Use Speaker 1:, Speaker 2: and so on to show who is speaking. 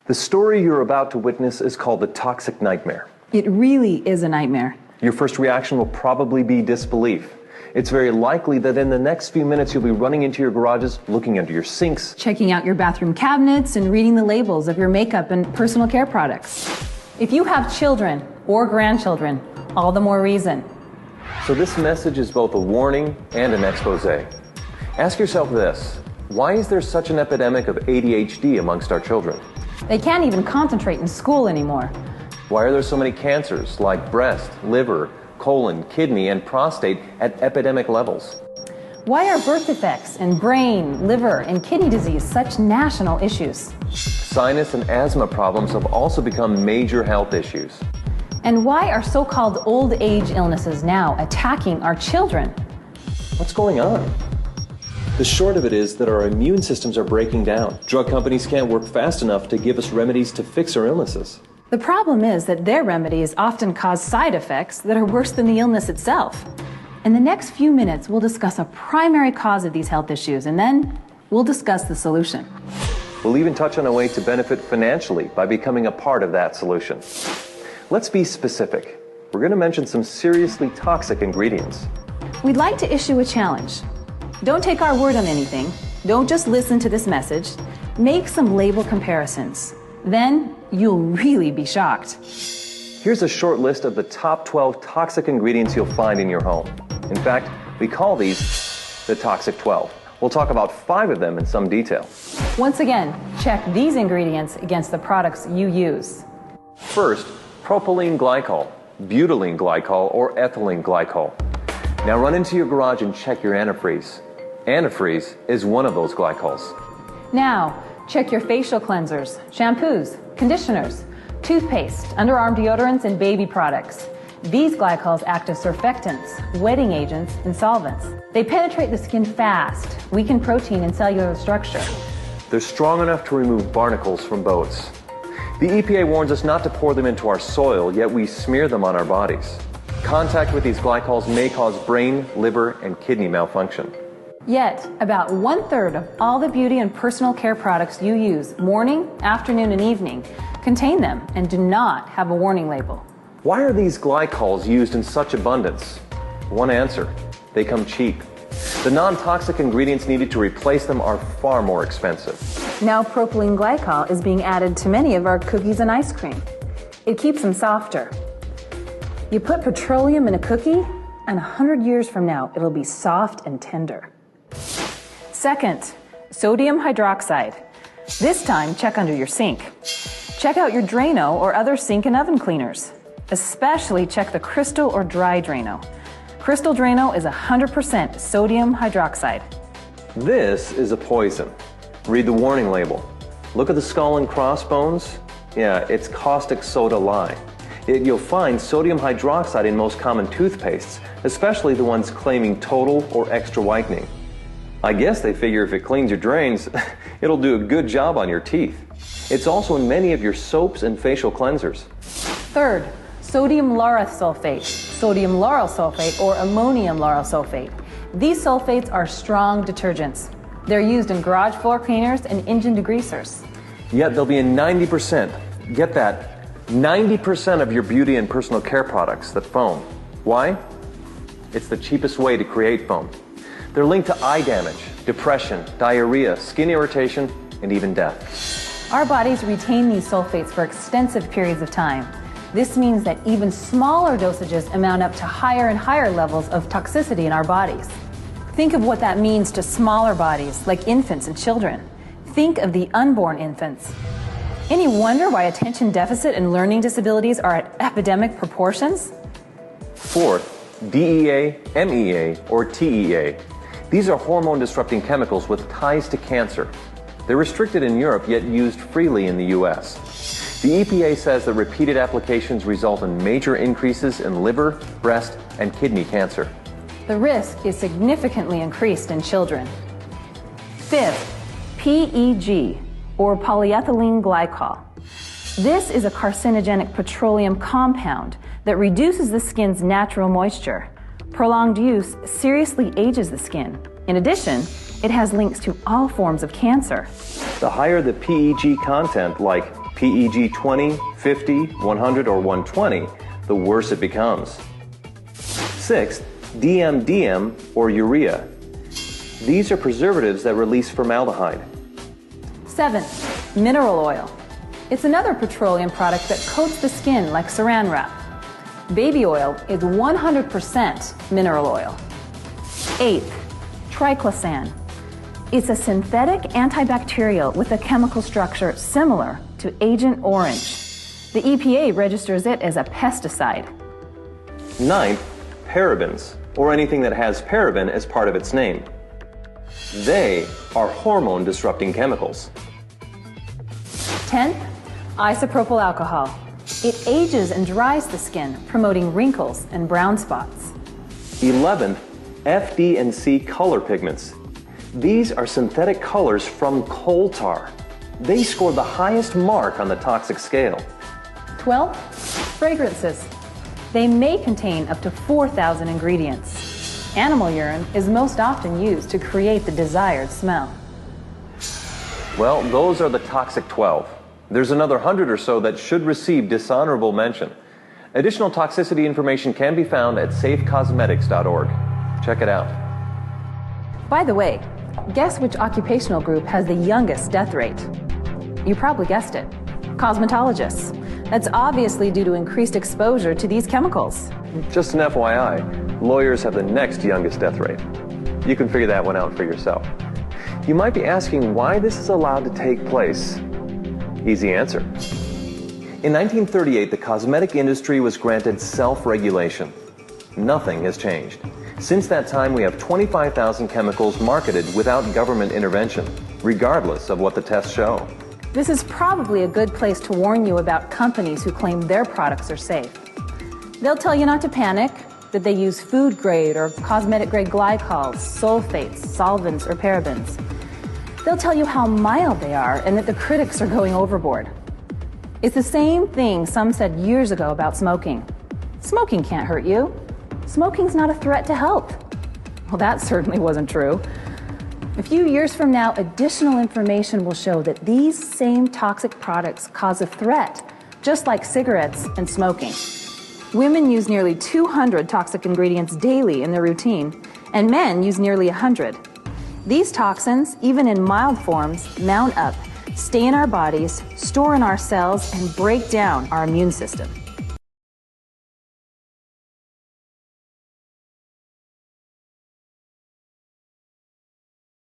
Speaker 1: The story you're about to witness is called the toxic nightmare.
Speaker 2: It really is a nightmare.
Speaker 1: Your first reaction will probably be disbelief. It's very likely that in the next few minutes you'll be running into your garages, looking under your sinks,
Speaker 2: Checking out your bathroom cabinets and reading the labels of your makeup and personal care products. If you have children or grandchildren, all the more reason.
Speaker 1: So this message is both a warning and an expose. Ask yourself this: why is there such an epidemic of ADHD amongst our children?
Speaker 2: They can't even concentrate in school anymore.
Speaker 1: Why are there so many cancers like breast, liver, colon, kidney, and prostate at epidemic levels?
Speaker 2: Why are birth defects and brain, liver, and kidney disease such national issues?
Speaker 1: Sinus and asthma problems have also become major health issues.
Speaker 2: And why are so-called old age illnesses now attacking our children?
Speaker 1: What's going on? The short of it is that our immune systems are breaking down. Drug companies can't work fast enough to give us remedies to fix our illnesses.
Speaker 2: The problem is that their remedies often cause side effects that are worse than the illness itself. In the next few minutes, we'll discuss a primary cause of these health issues, and then we'll discuss the solution.
Speaker 1: We'll even touch on a way to benefit financially by becoming a part of that solution. Let's be specific. We're going to mention some seriously toxic ingredients.
Speaker 2: We'd like to issue a challenge. Don't take our word on anything. Don't just listen to this message. Make some label comparisons. Then you'll really be shocked.
Speaker 1: Here's a short list of the top 12 toxic ingredients you'll find in your home. In fact, we call these the Toxic 12. We'll talk about 5 of them in some detail.
Speaker 2: Once again, check these ingredients against the products you use.
Speaker 1: First, propylene glycol, butylene glycol, or ethylene glycol. Now run into your garage and check your antifreeze. Antifreeze is one of those glycols.
Speaker 2: Now, check your facial cleansers, shampoos, conditioners, toothpaste, underarm deodorants, and baby products. These glycols act as surfactants, wetting agents, and solvents. They penetrate the skin fast, weaken protein and cellular structure.
Speaker 1: They're strong enough to remove barnacles from boats. The EPA warns us not to pour them into our soil, yet we smear them on our bodies. Contact with these glycols may cause brain, liver, and kidney malfunction.
Speaker 2: Yet, about 1/3 of all the beauty and personal care products you use morning, afternoon, and evening contain them and do not have a warning label.
Speaker 1: Why are these glycols used in such abundance? One answer: they come cheap. The non-toxic ingredients needed to replace them are far more expensive.
Speaker 2: Now propylene glycol is being added to many of our cookies and ice cream. It keeps them softer. You put petroleum in a cookie, and 100 years from now, it'll be soft and tender. Second, sodium hydroxide. This time, check under your sink. Check out your Drano or other sink and oven cleaners. Especially check the Crystal or Dry Drano. Crystal Drano is 100% sodium hydroxide.
Speaker 1: This is a poison. Read the warning label. Look at the skull and crossbones. Yeah, it's caustic soda lye. You'll find sodium hydroxide in most common toothpastes, especially the ones claiming total or extra whitening. I guess they figure if it cleans your drains, it'll do a good job on your teeth. It's also in many of your soaps and facial cleansers.
Speaker 2: Third, sodium lauryl sulfate, sodium lauryl sulfate, or ammonium lauryl sulfate. These sulfates are strong detergents. They're used in garage floor cleaners and engine degreasers.
Speaker 1: Yet they'll be in 90%, get that, 90% of your beauty and personal care products that foam. Why? It's the cheapest way to create foam. They're linked to eye damage, depression, diarrhea, skin irritation, and even death.
Speaker 2: Our bodies retain these sulfates for extensive periods of time. This means that even smaller dosages amount up to higher and higher levels of toxicity in our bodies. Think of what that means to smaller bodies, like infants and children. Think of the unborn infants. Any wonder why attention deficit and learning disabilities are at epidemic proportions?
Speaker 1: Fourth, DEA, MEA, or TEA. These are hormone-disrupting chemicals with ties to cancer. They're restricted in Europe, yet used freely in the US. The EPA says that repeated applications result in major increases in liver, breast, and kidney cancer.
Speaker 2: The risk is significantly increased in children. Fifth, PEG, or polyethylene glycol. This is a carcinogenic petroleum compound that reduces the skin's natural moisture. Prolonged use seriously ages the skin. In addition, it has links to all forms of cancer.
Speaker 1: The higher the PEG content, like PEG 20, 50, 100, or 120, the worse it becomes. Sixth, DMDM or urea. These are preservatives that release formaldehyde.
Speaker 2: 7. Mineral oil. It's another petroleum product that coats the skin like saran wrap. Baby oil is 100% mineral oil. 8. Triclosan. It's a synthetic antibacterial with a chemical structure similar to Agent Orange. The EPA registers it as a pesticide.
Speaker 1: 9. Parabens, or anything that has paraben as part of its name. They are hormone-disrupting chemicals.
Speaker 2: 10th, isopropyl alcohol. It ages and dries the skin, promoting wrinkles and brown spots.
Speaker 1: 11th, FD and C color pigments. These are synthetic colors from coal tar. They scored the highest mark on the toxic scale.
Speaker 2: 12th, fragrances. They may contain up to 4,000 ingredients. Animal urine is most often used to create the desired smell.
Speaker 1: Well, those are the toxic 12. There's another 100 or so that should receive dishonorable mention. Additional toxicity information can be found at safecosmetics.org. Check it out.
Speaker 2: By the way, guess which occupational group has the youngest death rate? You probably guessed it. Cosmetologists. That's obviously due to increased exposure to these chemicals.
Speaker 1: Just an FYI, lawyers have the next youngest death rate. You can figure that one out for yourself. You might be asking why this is allowed to take place. Easy answer. In 1938, the cosmetic industry was granted self-regulation. Nothing has changed. Since that time, we have 25,000 chemicals marketed without government intervention, regardless of what the tests show.
Speaker 2: This is probably a good place to warn you about companies who claim their products are safe. They'll tell you not to panic, that they use food-grade or cosmetic-grade glycols, sulfates, solvents, or parabens. They'll tell you how mild they are and that the critics are going overboard. It's the same thing some said years ago about smoking. Smoking can't hurt you. Smoking's not a threat to health. Well, that certainly wasn't true. A few years from now, additional information will show that these same toxic products cause a threat, just like cigarettes and smoking. Women use nearly 200 toxic ingredients daily in their routine, and men use nearly 100. These toxins, even in mild forms, mount up, stay in our bodies, store in our cells, and break down our immune system.